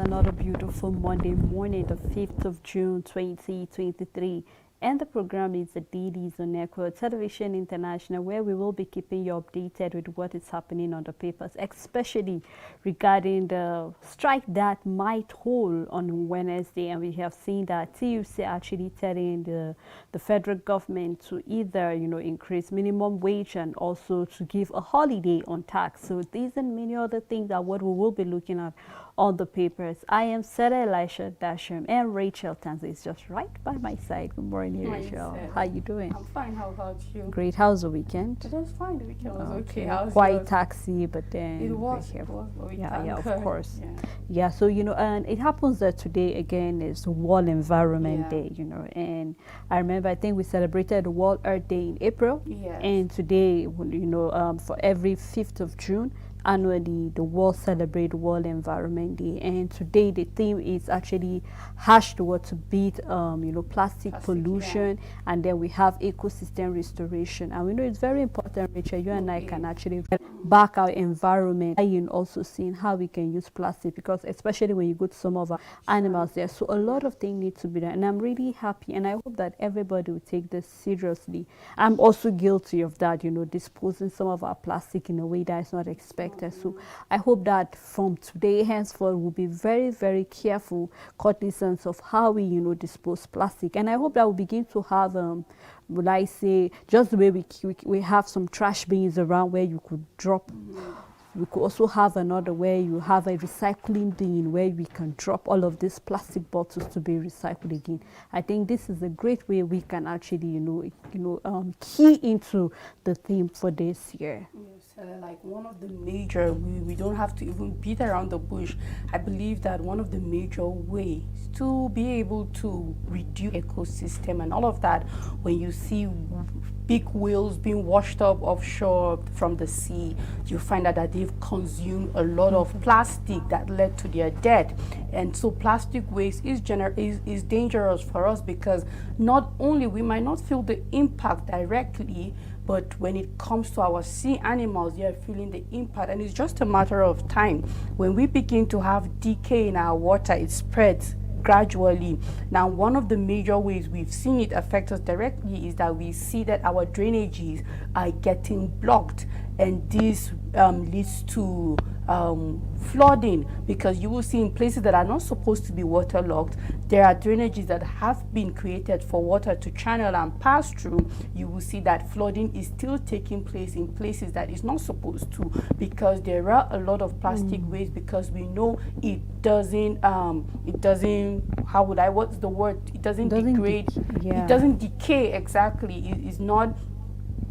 another beautiful Monday morning, the 5th of June 2023. And the program is the Dailies on Echo Television International, where we will be keeping you updated with what is happening on the papers, especially regarding the strike that might hold on Wednesday. And we have seen that TUC actually telling the federal government to either, increase minimum wage and also to give a holiday on tax. So these and many other things are what we will be looking at on the papers. I am Sarah Elisha Dasham, and Rachel Tanza is just right by my side. Good morning, Rachel. How you doing? I'm fine. How about you? Great. How's the weekend? It was fine. The weekend was okay. How's Quite yours? taxi, but then It was. But yeah, of God. course. Yeah. So and it happens that today again is World Environment Day. And I remember I think we celebrated World Earth Day in April. Yes. And today, for every 5th of June. Annually, the world celebrate World Environment Day, and today the theme is actually #to beat plastic pollution, and then we have ecosystem restoration. And we know it's very important, Rachel. You and I can actually back our environment and also seeing how we can use plastic, because especially when you go to some of our animals there, so a lot of things need to be done. And I'm really happy, and I hope that everybody will take this seriously. I'm also guilty of that, disposing some of our plastic in a way that is not expected. So I hope that from today henceforth we'll be very, very careful, cognizant of how we, dispose plastic. And I hope that we'll begin to have, would I say, just the way we have some trash bins around where you could drop. We could also have another where you have a recycling bin where we can drop all of these plastic bottles to be recycled again. I think this is a great way we can actually, key into the theme for this year. Yes, like one of the major, we don't have to even beat around the bush. I believe that one of the major ways to be able to reduce ecosystem and all of that, when you see big whales being washed up offshore from the sea, you find out that they've consumed a lot of plastic that led to their death. And so plastic waste is dangerous for us, because not only we might not feel the impact directly, but when it comes to our sea animals, they are feeling the impact. And it's just a matter of time. When we begin to have decay in our water, it spreads gradually. Now, one of the major ways we've seen it affect us directly is that we see that our drainages are getting blocked, and this leads to flooding, because you will see in places that are not supposed to be waterlogged, there are drainages that have been created for water to channel and pass through. You will see that flooding is still taking place in places that is not supposed to, because there are a lot of plastic waste, because we know it doesn't degrade, it doesn't decay. Exactly. It's not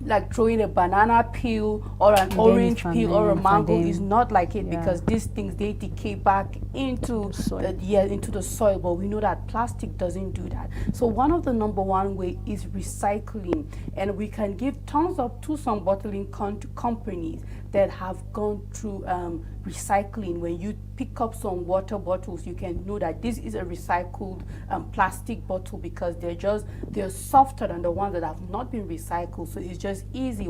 like throwing a banana peel or an orange peel or a mango. Is not like it, because these things, they decay back into the soil. But we know that plastic doesn't do that. So one of the number one way is recycling, and we can give thumbs up to some bottling companies that have gone through recycling. When you pick up some water bottles, you can know that this is a recycled plastic bottle, because they're softer than the ones that have not been recycled. So it's just easy.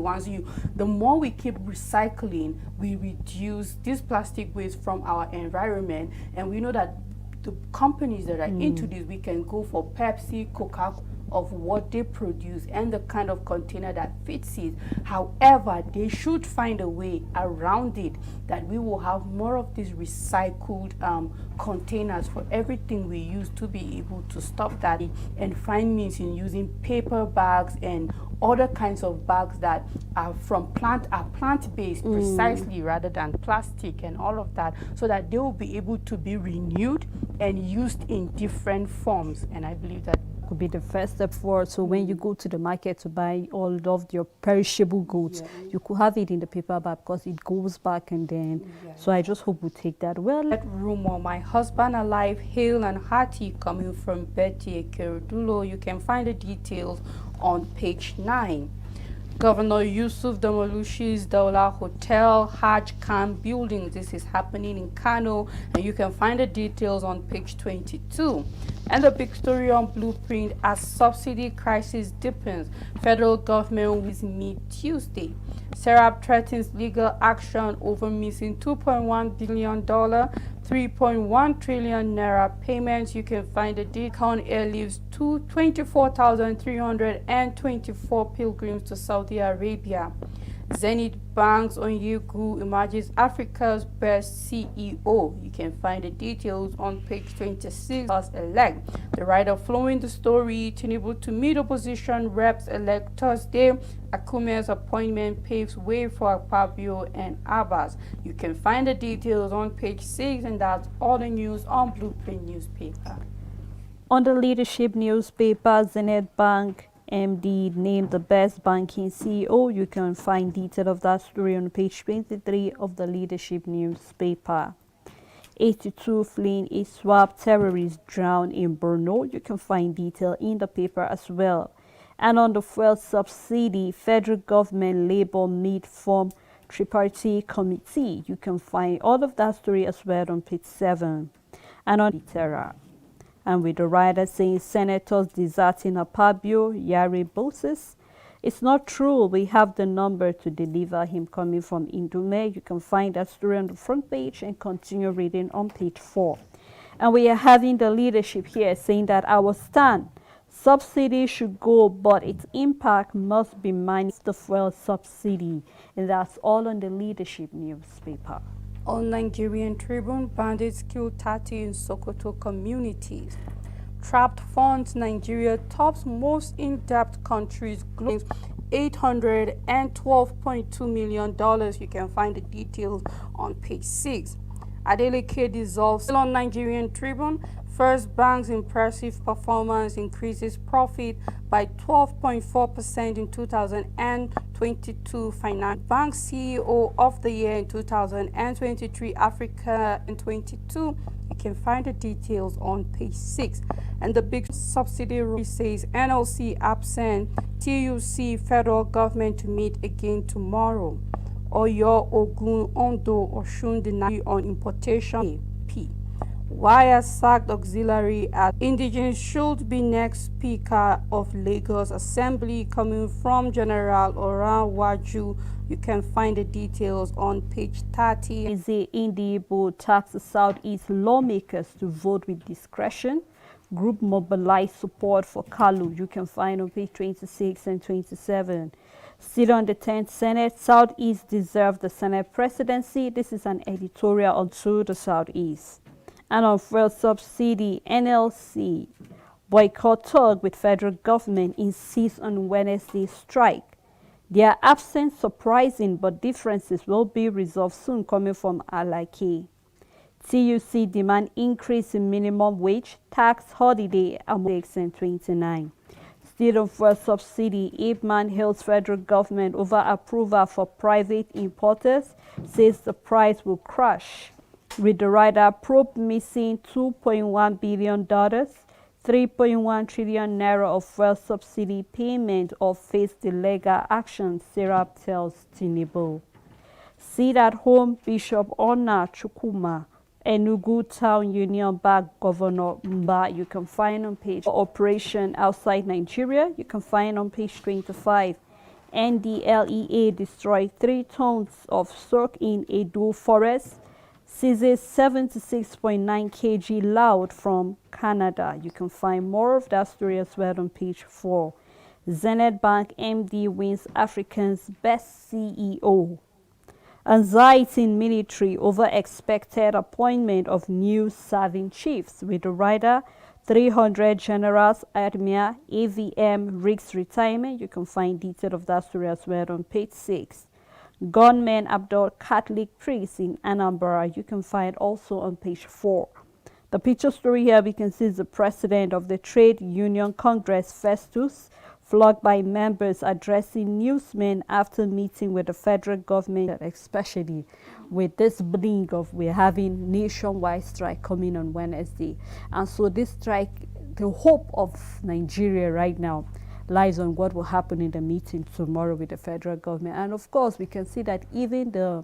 The more we keep recycling, we reduce this plastic waste from our environment. And we know that the companies that are into this, we can go for Pepsi, Coca-Cola, of what they produce and the kind of container that fits it. However, they should find a way around it, that we will have more of these recycled containers for everything we use, to be able to stop that, and find means in using paper bags and other kinds of bags that are plant-based precisely, rather than plastic and all of that, so that they will be able to be renewed and used in different forms. And I believe that could be the first step forward. So when you go to the market to buy all of your perishable goods, you could have it in the paper bag, because it goes back. And then so I just hope we take that well. That rumor, my husband alive, hale and hearty, coming from Betty Ekeredulo. You can find the details on page 9. Governor Yusuf Damolushi's Daula Hotel Hajj Camp building. This is happening in Kano, and you can find the details on page 22. And the big story on Blueprint: as subsidy crisis deepens, federal government will meet Tuesday. Serap threatens legal action over missing $2.1 billion 3.1 trillion naira payments. You can find the Deccan airlifts to 24,324 pilgrims to Saudi Arabia. Zenith Bank's Onyegu emerges Africa's best CEO. You can find the details on page 26. Elect the writer flowing the story. Tinubu to meet opposition reps elect Thursday. Akume's appointment paves way for Akpabio and Abbas. You can find the details on page 6, and that's all the news on Blueprint newspaper. On the leadership newspaper, Zenith Bank MD named the best banking CEO. You can find detail of that story on page 23 of the leadership newspaper. 82 fleeing a swap terrorists drowned in Borno. You can find detail in the paper as well. And on the fuel subsidy, federal government Labour meet form tripartite committee. You can find all of that story as well on page 7. And on Terra. And with the writer saying senators deserting Akpabio, Yari bosses. It's not true. We have the number to deliver him coming from Indume. You can find that story on the front page and continue reading on page 4. And we are having the leadership here saying that our stand, subsidy should go, but its impact must be managed the fuel subsidy. And that's all on the leadership newspaper. On Nigerian Tribune, bandits kill 30 in Sokoto communities. Trapped funds, Nigeria tops most in-debt countries globally, $812.2 million. You can find the details on page 6. Adeleke dissolves. Still on Nigerian Tribune, First Bank's impressive performance increases profit by 12.4% in 2022 Finance Bank CEO of the Year in 2023 Africa in 22. You can find the details on page 6. And the big subsidiary says NLC absent, TUC federal government to meet again tomorrow. Oyo, Ogun, Ondo, Oshun deny on importation. P. Why sacked auxiliary as indigenous should be next Speaker of Lagos Assembly coming from General Oran Waju. You can find the details on page 30. Indibo taxes Southeast lawmakers to vote with discretion. Group mobilized support for Kalu. You can find on page 26 and 27. Still on the 10th Senate, Southeast deserve the Senate presidency. This is an editorial on to the Southeast. And on fuel subsidy, NLC boycott talk with federal government insists on Wednesday strike. Their absence surprising, but differences will be resolved soon coming from Alake. TUC demand increase in minimum wage, tax holiday among 6 and 29. Still on fuel subsidy, Ipman hails federal government over approval for private importers, says the price will crash. With the rider probe missing $2.1 billion, 3.1 trillion naira of fuel subsidy payment or face the legal action, Sarah tells Tinubu. Sit at home, Bishop Ona Chukuma, Enugu Town Union back Governor Mba. You can find on page Operation Outside Nigeria. You can find on page 25. NDLEA destroyed 3 tons of sock in Edo Forest. Seizes 76.9 kg loud from Canada. You can find more of that story as well on page 4. Zenith Bank MD wins Africa's best CEO. Anxiety in military over expected appointment of new serving chiefs. With the rider, 300 generals, Admir, AVM, Riggs retirement. You can find detail of that story as well on page 6. Gunmen Abdul Catholic priest in Anambra. You can find also on page 4. The picture story here we can see is the president of the Trade Union Congress, Festus, flogged by members addressing newsmen after meeting with the federal government, especially with this blink of we're having nationwide strike coming on Wednesday. And so this strike, the hope of Nigeria right now lies on what will happen in the meeting tomorrow with the federal government. And of course, we can see that even the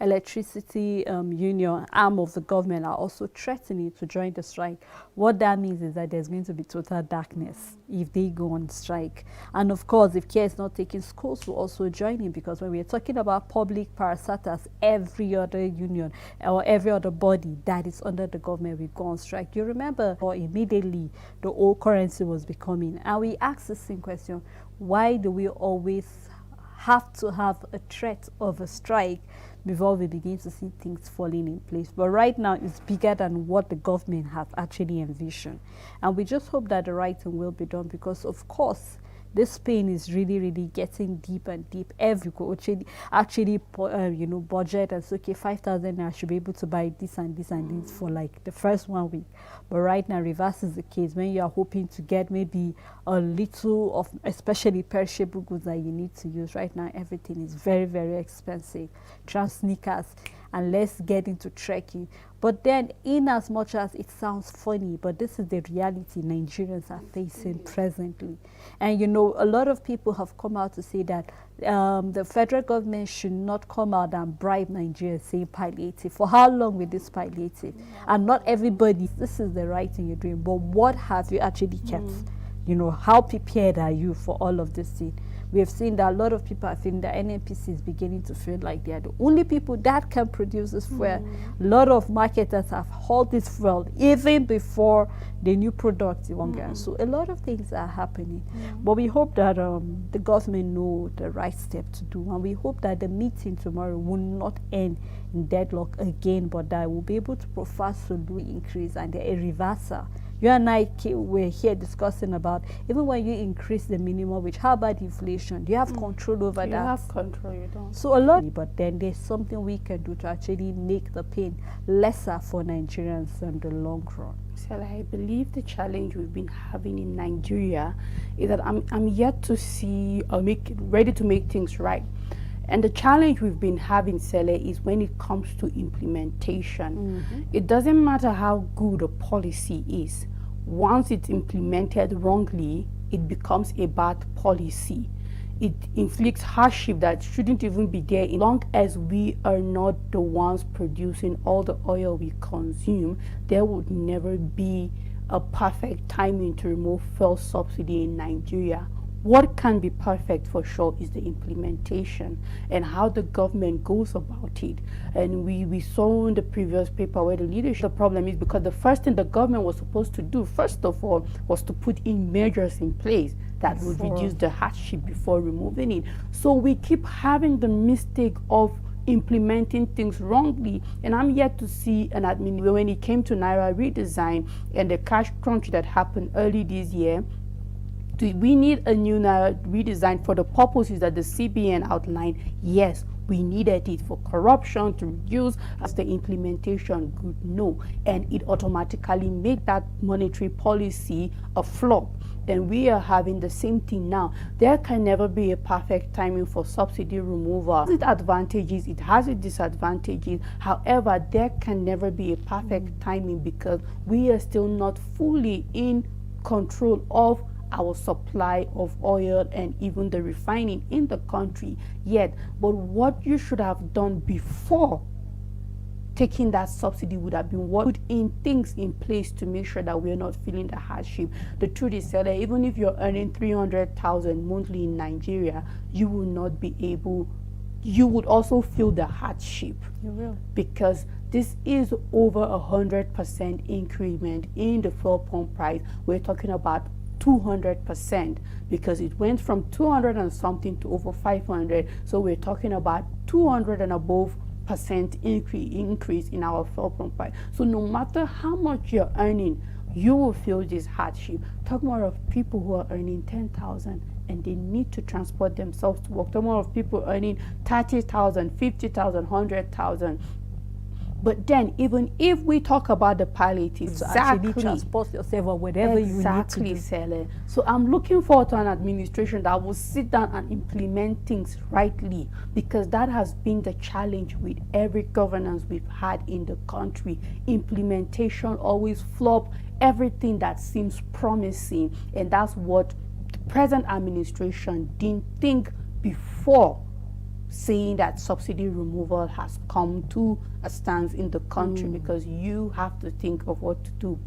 electricity union, arm of the government, are also threatening to join the strike. What that means is that there's going to be total darkness if they go on strike. And of course, if care is not taken, schools will also join in, because when we're talking about public parastatals, every other union or every other body that is under the government will go on strike. You remember, or immediately the old currency was becoming, and we asked the same question: why do we always have to have a threat of a strike before we begin to see things falling in place? But right now it's bigger than what the government has actually envisioned, and we just hope that the right thing will be done, because of course this pain is really getting deep and deep. Every actually budget and say, okay, 5,000 I should be able to buy this and this and this for like the first 1 week. But right now reverse is the case. When you are hoping to get maybe a little of especially perishable goods that you need to use, right now everything is very expensive. Sneakers, and let's get into trekking. But then, in as much as it sounds funny, but this is the reality Nigerians are facing presently. And you know, a lot of people have come out to say that the federal government should not come out and bribe Nigerians saying palliative. For how long will this palliative? And not everybody, this is the right thing you're doing, but what have you actually kept? You know, how prepared are you for all of this thing? We have seen that a lot of people are feeling that NNPC is beginning to feel like they are the only people that can produce this fuel. A lot of marketers have hauled this fuel even before the new product even So a lot of things are happening. But we hope that the government know the right step to do, and we hope that the meeting tomorrow will not end in deadlock again, but that we'll be able to provide solution increase and a reversal. You and I were here discussing about, even when you increase the minimum wage, how about inflation? Do you have control over that? You have control, you don't. So a lot, but then there's something we can do to actually make the pain lesser for Nigerians in the long run. So I believe the challenge we've been having in Nigeria is that I'm yet to see or ready to make things right. And the challenge we've been having, Sele, is when it comes to implementation. It doesn't matter how good a policy is. Once it's implemented wrongly, it becomes a bad policy. It inflicts hardship that shouldn't even be there. As long as we are not the ones producing all the oil we consume, there would never be a perfect timing to remove fuel subsidy in Nigeria. What can be perfect for sure is the implementation and how the government goes about it. And we saw in the previous paper where the leadership, the problem is because the first thing the government was supposed to do, first of all, was to put in measures in place that would reduce the hardship before removing it. So we keep having the mistake of implementing things wrongly, and I'm yet to see an admin when it came to Naira redesign and the cash crunch that happened early this year. We need a new Naira redesign for the purposes that the CBN outlined. Yes, we needed it for corruption to reduce. As the implementation good? No, and it automatically made that monetary policy a flop. And we are having the same thing now. There can never be a perfect timing for subsidy removal. It has its advantages, it has its disadvantages. However, there can never be a perfect timing because we are still not fully in control of our supply of oil and even the refining in the country yet. But what you should have done before taking that subsidy would have been put in things in place to make sure that we're not feeling the hardship. The truth is that even if you're earning 300,000 monthly in Nigeria, you will not be able, you would also feel the hardship. You will. Because this is over 100% increment in the fuel pump price. We're talking about 200% because it went from 200 and something to over 500. So we're talking about 200 and above percent increase in our fuel pump price. So no matter how much you're earning, you will feel this hardship. Talk more of people who are earning 10,000 and they need to transport themselves to work. Talk more of people earning 30,000, 50,000, 100,000. But then, even if we talk about the palliative, to actually transport yourself or whatever you need to do. Sele. So I'm looking forward to an administration that will sit down and implement things rightly, because that has been the challenge with every governance we've had in the country. Implementation always flop everything that seems promising, and that's what the present administration didn't think before saying that subsidy removal has come to a stance in the country, because you have to think of what to do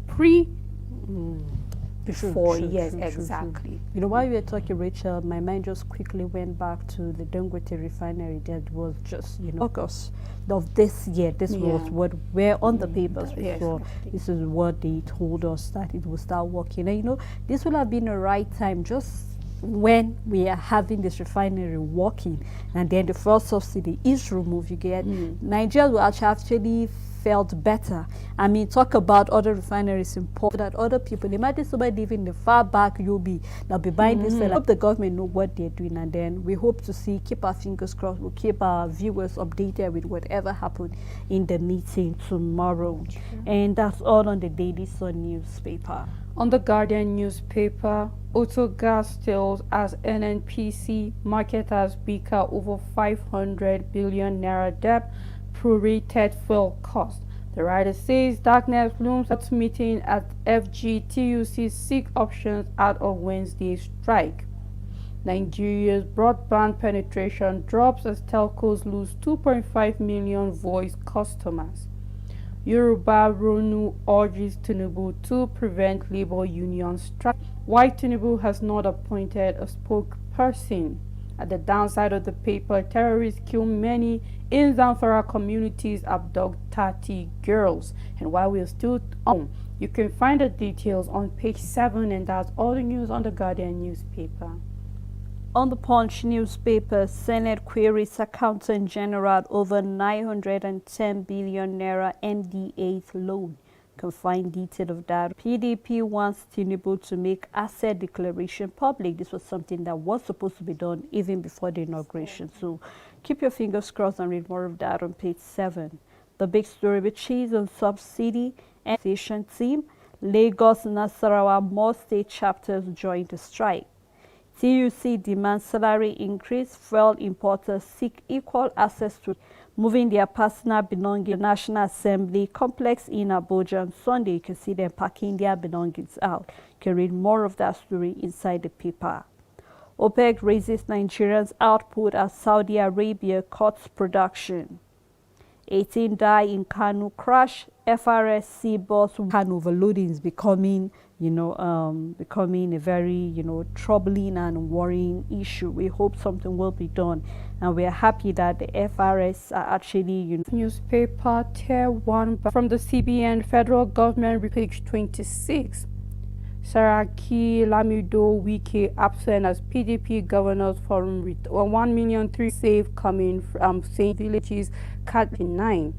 before. Yes, exactly. True. You know, while we were talking, Rachel, my mind just quickly went back to the Dangote refinery that was just, August of this year. This was what we're on the papers before. This is what they told us, that it will start working. And this will have been the right time, just when we are having this refinery working, and then the first subsidy is removed. You get Nigeria will actually felt better. I mean, talk about other refineries in port, that other people, imagine somebody living in the far back UB, they'll be buying this. I hope the government know what they're doing, and then we hope to see, keep our fingers crossed, we'll keep our viewers updated with whatever happened in the meeting tomorrow. And that's all on the Daily Sun newspaper. On the Guardian newspaper, auto gas sales as NNPC marketers bicker over 500 billion naira debt, prorated fuel cost. The writer says darkness looms at meeting at FGTUC seek options out of Wednesday's strike. Nigeria's broadband penetration drops as telcos lose 2.5 million voice customers. Yoruba Ronu urges Tinubu to prevent labor union strike. Why Tinubu has not appointed a spokesperson. At the downside of the paper, terrorists kill many in Zamfara communities, abduct 30 girls. And while we're still on, you can find the details on page 7, and that's all the news on the Guardian newspaper. On the Punch newspaper, Senate queries Accountant General over 910 billion naira NDA loan. Can find detail of that. PDP wants Tinubu to make asset declaration public. This was something that was supposed to be done even before the inauguration. So keep your fingers crossed and read more of that on page 7. The big story with cheese on subsidy and station team. Lagos, Nasarawa, more state chapters joined the strike. TUC demands salary increase. Fuel importers seek equal access to moving their personal belongings. The National Assembly complex in Abuja on Sunday. You can see them packing their belongings out. You can read more of that story inside the paper. OPEC raises Nigeria's output as Saudi Arabia cuts production. 18 die in Kano crash. FRSC bus Kano overloading is becoming a very, troubling and worrying issue. We hope something will be done, and we are happy that the FRS are actually, Newspaper Tier 1 from the CBN, federal government, page 26. Saraki, Lamido, Wike absent as PDP Governors Forum with 1,000,003 safe coming from St. Villages, Cat 9.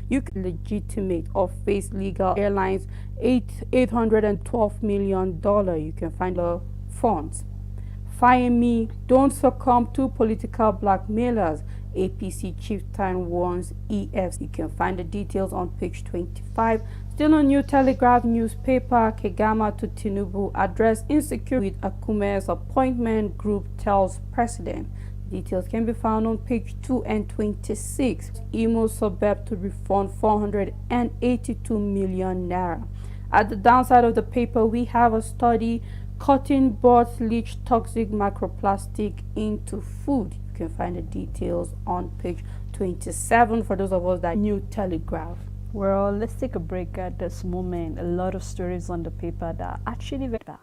You can legitimate or face legal airlines $812 million. You can find the funds. Fire me, don't succumb to political blackmailers. APC chieftain warns EFs. You can find the details on page 25. Still on New Telegraph newspaper, Kegama to Tinubu address insecurity with Akume's appointment group tells president. Details can be found on page 2 and 26. Imo suburb to refund 482 million naira. At the downside of the paper, we have a study, cotton buds leach toxic microplastic into food. You can find the details on page 27 for those of us that New Telegraph. Well, let's take a break at this moment. A lot of stories on the paper that are actually very back.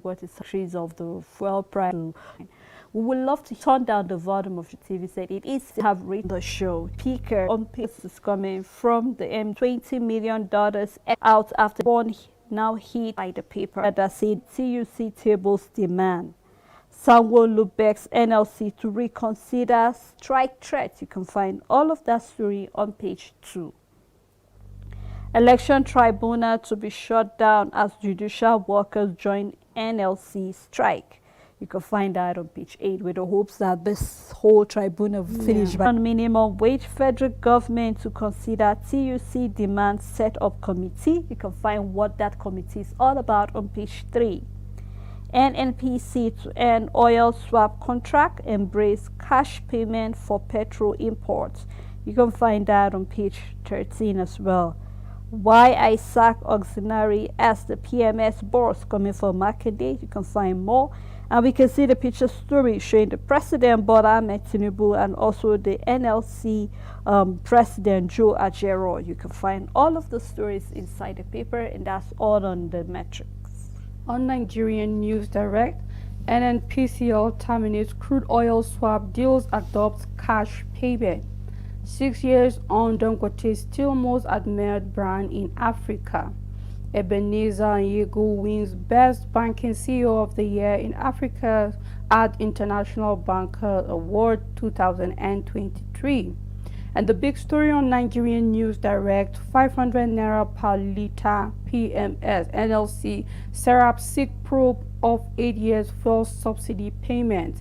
What is the increase of the fuel price? We would love to turn down the volume of your TV set. It is to have read the show. Peaker on pace is coming from the $20 million out after one now hit by the paper that said TUC tables demand Sanwo-Olu begs NLC to reconsider strike threats. You can find all of that story on page 2. Election tribunal to be shut down as judicial workers join NLC strike. You can find that on page 8 with the hopes that this whole tribunal will finish by minimum wage. Federal government to consider TUC demand set up committee. You can find what that committee is all about on page 3. NNPC to end oil swap contract, embrace cash payment for petrol imports. You can find that on page 13 as well. Why I sack auxiliary as the PMS boss coming for market day. You can find more. And we can see the picture story showing the President Bola Ahmed Tinubu and also the NLC President Joe Ajero. You can find all of the stories inside the paper, and that's all on the metrics. On Nigerian News Direct, NNPCL terminates crude oil swap deals, adopts cash payment. 6 years on, Dangote still most admired brand in Africa. Ebenezer Nyego wins Best Banking CEO of the Year in Africa at International Banker Award 2023. And the big story on Nigerian News Direct, 500 naira per litre PMS. NLC Serap seek probe of 8 years fuel subsidy payment.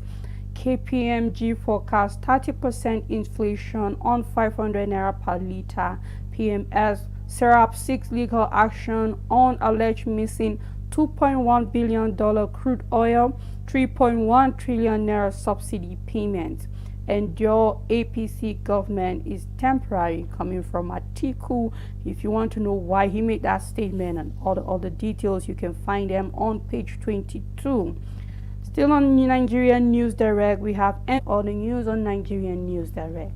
KPMG forecast 30% inflation on 500 naira per litre PMS. Serap seeks legal action on alleged missing $2.1 billion crude oil, 3.1 trillion naira subsidy payment. And your APC government is temporary, coming from Atiku. If you want to know why he made that statement and all the other details, you can find them on page 22. Still on Nigerian News Direct, we have all the news on Nigerian News Direct.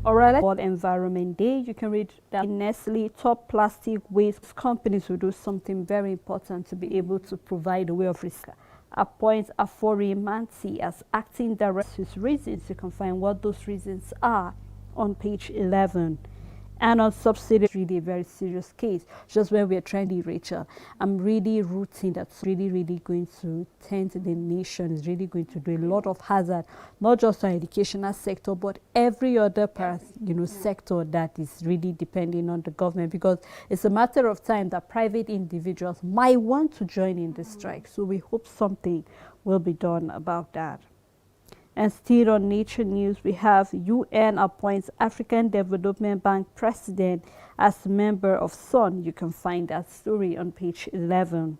Alright, World Environment Day. You can read that Nestle, top plastic waste companies will do something very important to be able to provide a way of risk. Appoints Afori Manti as acting director. His reasons, you can find what those reasons are on page 11. And on subsidy, really a very serious case. Just where we're trending, Rachel, I'm really rooting that's really going to tend the nation, is really going to do a lot of hazard, not just on educational sector, but every other part, sector that is really depending on the government, because it's a matter of time that private individuals might want to join in the strike. So we hope something will be done about that. And still on Nature News, we have UN appoints African Development Bank President as member of SON. You can find that story on page 11.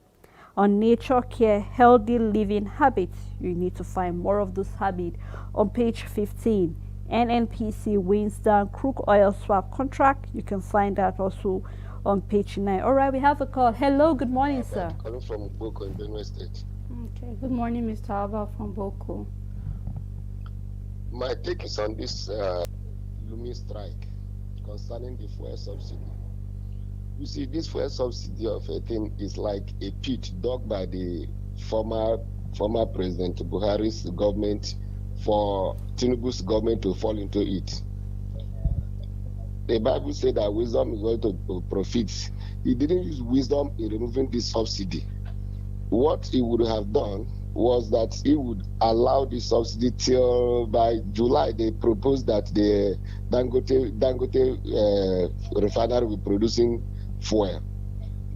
On Nature Care, healthy living habits, you need to find more of those habits on page 15. NNPC wins down crude oil swap contract. You can find that also on page 9. All right, we have a call. Hello, good morning, sir. I'm calling from Boko in Benue State. Okay, good morning, Mr. Alba from Boko. My take is on this looming strike concerning the fuel subsidy. You see, this fuel subsidy of a thing is like a pit dug by the former President Buhari's government for Tinubu's government to fall into it. The Bible said that wisdom is going to profit. He didn't use wisdom in removing this subsidy. What he would have done was that he would allow the subsidy till by July. They proposed that the Dangote refinery will be producing fuel.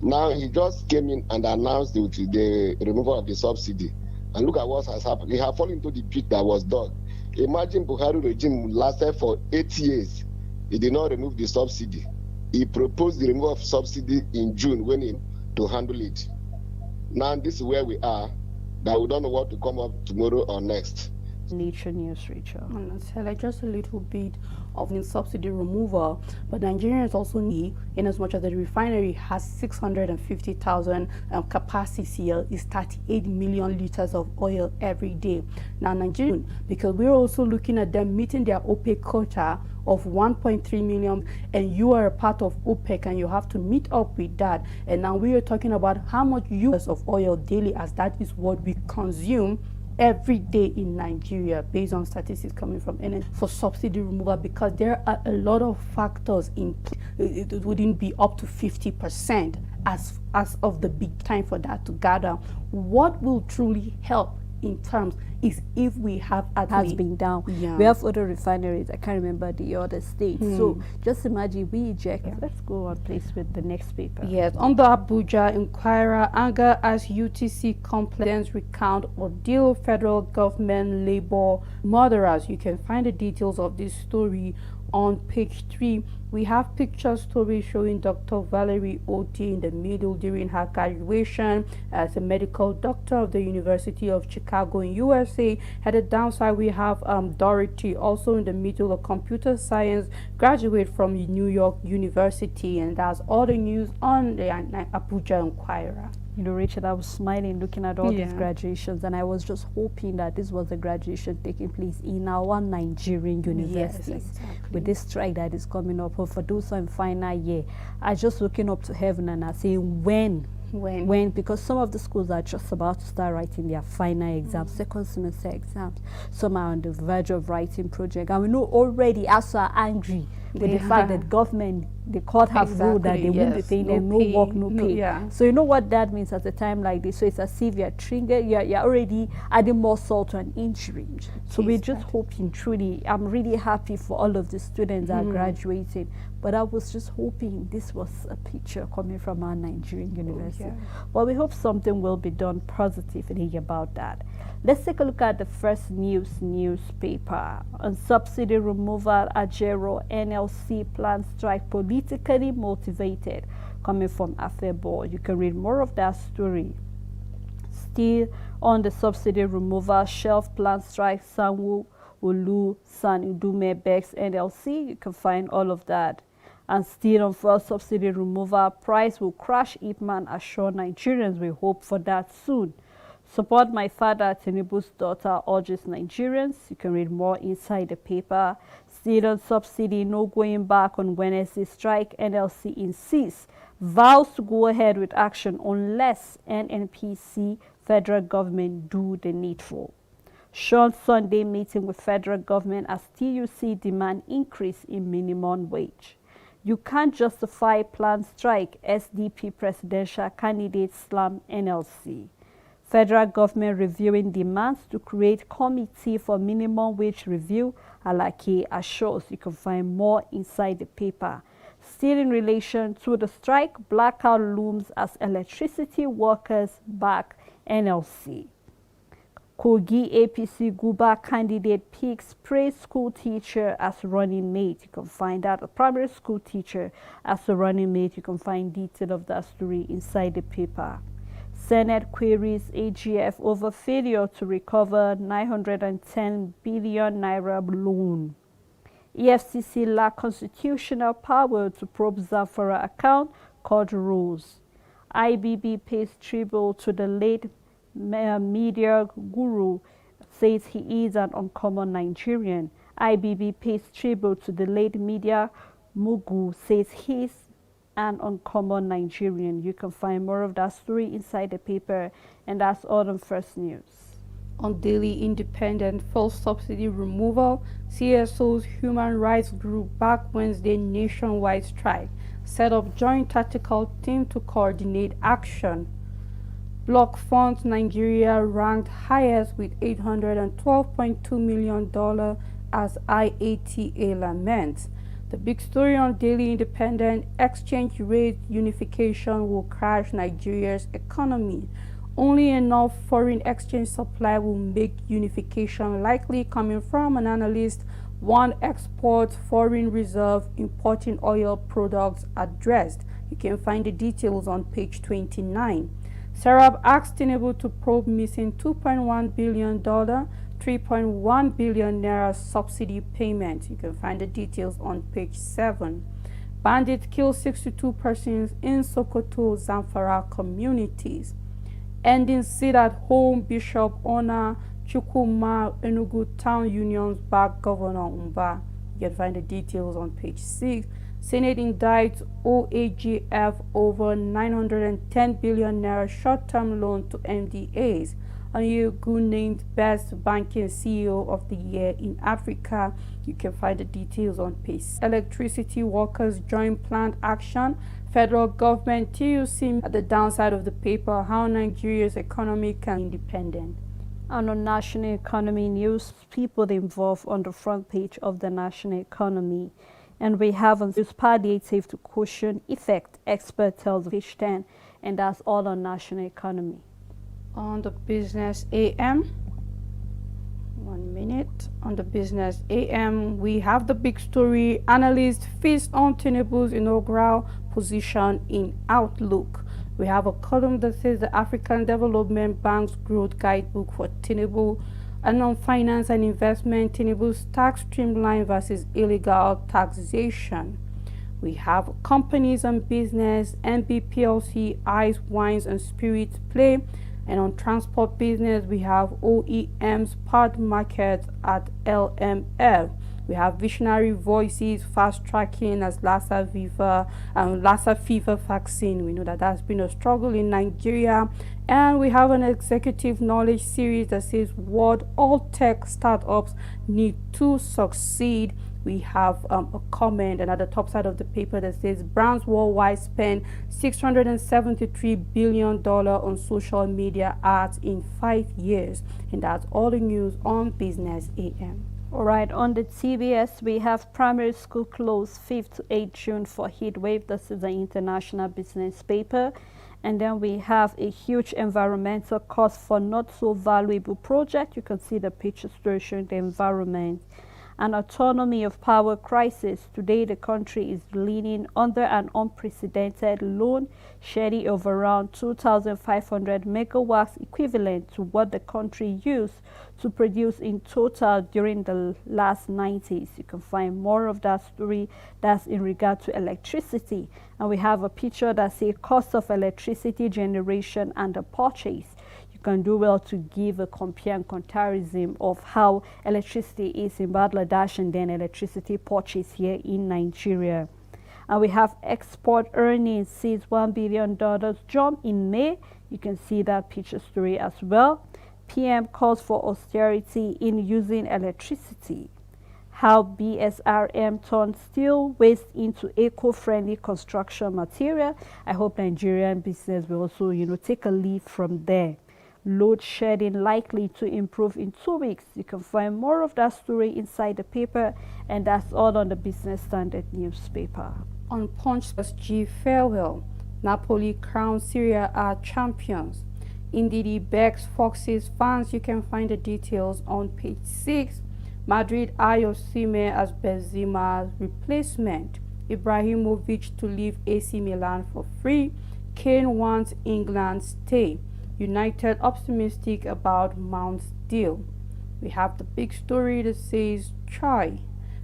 Now he just came in and announced the removal of the subsidy. And look at what has happened. He has fallen into the pit that was dug. Imagine Buhari regime lasted for 8 years. He did not remove the subsidy. He proposed the removal of subsidy in June when he to handle it. Now this is where we are. That we don't know what to come up tomorrow or next. Nature News, Rachel. And so like just a little bit of subsidy removal, but Nigerians also need, in as much as the refinery has 650,000 capacity, is 38 million liters of oil every day. Now Nigerian, because we're also looking at them meeting their OPEC quota of 1.3 million, and you are a part of OPEC and you have to meet up with that. And now we are talking about how much use of oil daily, as that is what we consume every day in Nigeria, based on statistics coming from NN for subsidy removal, because there are a lot of factors in it wouldn't be up to 50% as of the big time for that to gather. What will truly help in terms is if we have has been down. Yeah. We have other refineries. I can't remember the other states. So just imagine we eject. Yeah. Let's go on, please, with the next paper. Yes, on the Abuja Inquirer, anger as UTC complaints recount ordeal federal government labor murderers. You can find the details of this story On page 3, we have picture story showing Dr. Valerie Oti in the middle during her graduation as a medical doctor of the University of Chicago in USA. At the downside, we have Dorothy also in the middle, a computer science graduate from New York University. And that's all the news on the Abuja Inquirer. You know, Rachel, I was smiling looking at all these graduations, and I was just hoping that this was a graduation taking place in our Nigerian universities. Yes, exactly. With this strike that is coming up, or for those in final year, I just looking up to heaven and I saying when, because some of the schools are just about to start writing their final exams, second semester exams. Some are on the verge of writing project, and we know already ASU are angry with the fact that government, the court have ruled that they won't be paying them no work, no pay. So you know what that means at a time like this. So it's as if you're triggered, you're already adding more salt to an injury. So we're just hoping, truly, I'm really happy for all of the students that are graduating, but I was just hoping this was a picture coming from our Nigerian university. But we hope something will be done positively about that. Let's take a look at the first newspaper. On subsidy removal, Ajero NLC plans strike politically motivated, coming from Afebo. You can read more of that story. Still on the subsidy removal, Shelf plans strike Sanwo Olu San Udume Bex NLC. You can find all of that. And still on fuel subsidy removal, price will crash Ipman assure Nigerians. We hope for that soon. Support my father, Tinubu's daughter urges Nigerians. You can read more inside the paper. Still on subsidy, no going back on Wednesday strike. NLC insists, vows to go ahead with action unless NNPC, federal government do the needful. Sean Sunday meeting with federal government as TUC demand increase in minimum wage. You can't justify planned strike, SDP presidential candidate slam NLC. Federal government reviewing demands to create committee for minimum wage review, Alake assures. You can find more inside the paper. Still in relation to the strike, blackout looms as electricity workers back NLC. Kogi APC Guba candidate picks praise school teacher as running mate. You can find out a primary school teacher as a running mate. You can find detail of that story inside the paper. Senate queries AGF over failure to recover 910 billion naira loan. EFCC lack constitutional power to probe Zamfara account, court rules. IBB pays tribute to the late media guru, says he is an uncommon Nigerian. IBB pays tribute to the late media Mugu, says he's an uncommon Nigerian. You can find more of that story inside the paper, and that's all on First News. On Daily Independent, fuel subsidy removal, CSO's human rights group back Wednesday nationwide strike, set up joint tactical team to coordinate action. Block Funds Nigeria ranked highest with $812.2 million as IATA laments. The big story on Daily Independent, exchange rate unification will crash Nigeria's economy. Only enough foreign exchange supply will make unification likely, coming from an analyst. One export foreign reserve importing oil products addressed. You can find the details on page 29. Serap asked Tinubu to probe missing $2.1 billion, 3.1 billion naira subsidy payment. You can find the details on page 7. Bandits kill 62 persons in Sokoto, Zamfara communities. Ending sit-at-home Bishop Ona Chukwuma Enugu Town Union's back Governor Umba. You can find the details on page 6. Senate indicts OAGF over 910 billion naira short-term loan to MDAs. Onyegu named Best Banking CEO of the Year in Africa. You can find the details on page. Electricity workers join planned action. Federal government TUC at the downside of the paper, how Nigeria's economy can be independent. And on national economy news, people involved on the front page of the national economy. And we have on use palliative to cushion effect, expert tells page 10, and that's all on national economy. On the business AM, 1 minute on the Business AM. We have the big story. Analysts feast on Tinubu's inaugural position in Outlook. We have a column that says the African Development Bank's growth guidebook for Tinubu. And on finance and investment, Tinubu's tax streamline versus illegal taxation. We have companies and business, NBPLC, ice, wines and spirits play. And on transport business, we have OEM's part market at LMF. We have visionary voices fast tracking as Lassa fever vaccine. We know that that's been a struggle in Nigeria. And we have an executive knowledge series that says what all tech startups need to succeed. We have a comment, and at the top side of the paper that says brands worldwide spend $673 billion on social media ads in 5 years. And that's all the news on Business AM. All right, on the TBS, we have primary school closed 5th to 8th June for heat wave. This is the international business paper. And then we have a huge environmental cost for not so valuable project. You can see the picture story showing the environment. An autonomy of power crisis. Today, the country is leaning under an unprecedented load shedding of around 2,500 megawatts, equivalent to what the country used to produce in total during the last 90s. You can find more of that story. That's in regard to electricity. And we have a picture that says cost of electricity generation and the purchase. Can do well to give a compare and comparison of how electricity is in Bangladesh and then electricity purchase here in Nigeria. And we have export earnings sees $1 billion jump in May. You can see that picture story as well. PM calls for austerity in using electricity. How BSRM turns steel waste into eco-friendly construction material. I hope Nigerian business will also, take a leaf from there. Load shedding likely to improve in 2 weeks. You can find more of that story inside the paper, and that's all on the Business Standard newspaper. On Punch G farewell, Napoli crown Serie A champions. Ndidi begs Fox's fans. You can find the details on page 6. Madrid eye Osimhen as Benzema's replacement. Ibrahimovic to leave AC Milan for free. Kane wants England stay. United optimistic about Mount's deal. We have the big story that says Chai.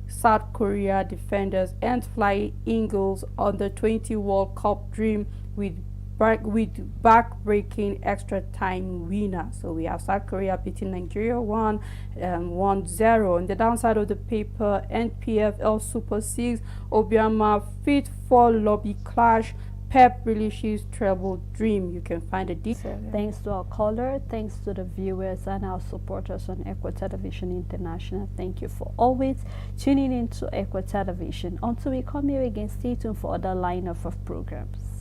South Korea defenders and fly Eagles under 20 World Cup dream with back-breaking extra time winner. So we have South Korea beating Nigeria 1-0. On the downside of the paper, NPFL Super 6, Obiama fit for lobby clash. Pep releases treble dream. You can find the details. Thanks to our caller, thanks to the viewers and our supporters on Equa Television International. Thank you for always tuning in to Equa Television. Until we come here again, stay tuned for other lineup of programs.